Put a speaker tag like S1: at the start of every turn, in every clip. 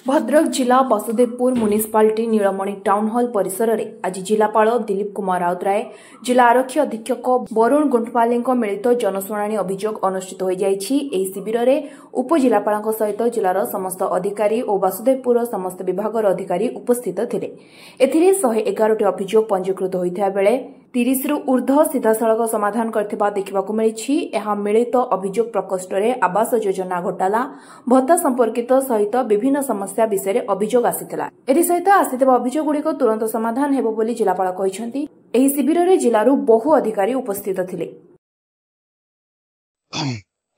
S1: भद्रक जिला वासुदेवपुर म्युनिसिपालिटी नीलमणि town hall परिसर में आज जिलापाल दिलीप कुमार राउतराय जिला आरक्षी अधीक्षक वरुण गुंठवाले मिलित जनशुणाणी अभियोग अनुष्ठित हो जाएगी। शिविर में उपजिलापाल सहित जिलार समस्त अधिकारी और वासुदेवपुर समस्त विभाग अधिकारी उपस्थित थे। 111टी अभियोग पंजीकृत होता बेले 30 रु ऊर्ध्व सीधासलख समाधान करथिबा देखिबाकू मिलिछि। एहा मिलित अभियोग प्रकोष्ठ में आवास योजना घोटाला भत्ता संपर्कित सहित विभिन्न समस्या विषय अभियोग आसिथिला। एसहित आसिथिबा अभियोग गुड़िक तुरंत समाधान हेबो बोली जिलापाल कहिसेंति। एही शिविर में जिलारू बहु अधिकारी उपस्थित थिले।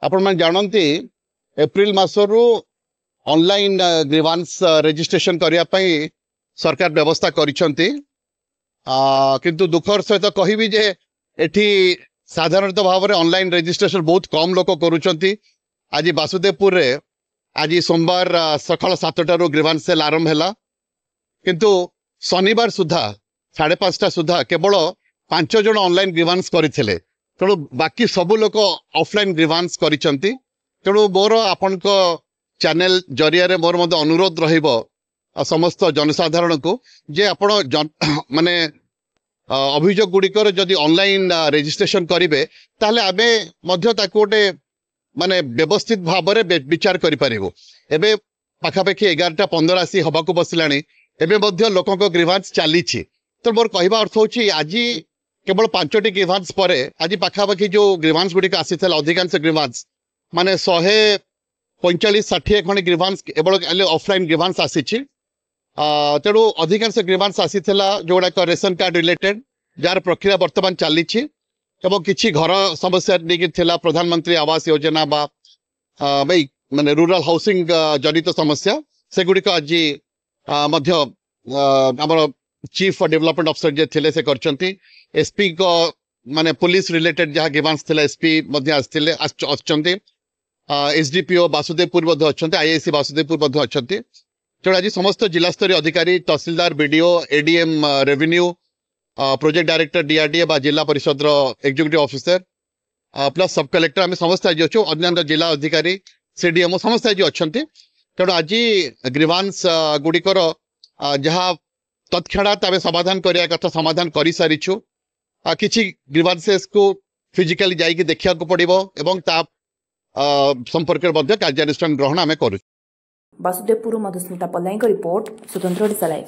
S2: आपण मन जानंती एप्रिल मासरू ऑनलाइन ग्रीवांस रजिस्ट्रेशन करिया पई सरकार व्यवस्था करिसंती। किंतु दुखर सहित कहबी जे एठी साधारणतः भाव में ऑनलाइन रजिस्ट्रेशन बहुत कम लोक करुचंती। आज वासुदेवपुर रे आज सोमवार सकाल 7टारू ग्रीवांस सेल आरंभ हैला, किंतु शनिवार सुधा 5:30 सुधा केवल 5 जन ऑनलाइन ग्रीवांस करथिले। तेणु बाकी सब लोक ऑफलाइन ग्रीवांस करिसंती। तेणु मोर आपन को चैनल जरिया रे मोर मध्य अनुरोध रहिबो समस्त जनसाधारण को जे आपण माने अभियोग गुड़िकर जदि ऑनलाइन रजिस्ट्रेशन करेंगे ताहले आमे मध्य ताको गोटे माने व्यवस्थित भाव में विचार करि परिबो। एबे पाखापाखि 11:15 आसी हबाकू बसलानी। एबे मध्य लोकन को ग्रीवांस चलीछि। तो मोर कहबा अर्थ होछि आज केवल 5टी ग्रीवांस परे आज पाखापाखि जो ग्रीवांस गुड़िक आसीथिला अधिकांश ग्रीवांस माने 145-60 खंड ग्रीवांस केवल ऑफलाइन ग्रीवांस आसीछि। तेणु अधिकांश ग्रीवांस आसीथिला जोड़ाक रेशन कार्ड रिलेटेड जार प्रक्रिया वर्तमान चली किसी घर समस्या नहीं थिला प्रधानमंत्री आवास योजना बा माने रूरल हाउसिंग जनित समस्या से गुड़िक आज आमर चीफ डेवलपमेंट अफिसर जे थिले से करचंती। एसपी को माने पुलिस रिलेटेड जहाँ ग्रीवांस थिला एसपी मध्य आस्थिले आछंती। एसडीपीओ वासुदेवपुर मध्य अछंती, आईआईसी वासुदेवपुर मध्य अछंती। तेणु आज समस्त जिला स्तरीय अधिकारी तहसीलदार BDO ADM revenue project director DRDA बा जिला परिषद executive officer plus sub collector आम समस्त आज अच्छु अन्य जिला अधिकारी सीडीएमओ समस्त आज अच्छा। तेणु आज ग्रीवांस गुड़िकर जहाँ तत्क्षणात आम समाधान करिया कथा समाधान कर सारीछु। किछि ग्रीवांसेस को फिजिकली जाइए देखा पड़ो एवं ता संपर्क कार्यानुष्ठान ग्रहण आम करूँ।
S1: वासुदेवपुर मधुस्मिता पल्लाई रिपोर्ट स्वतंत्र ओडिशा लाइव।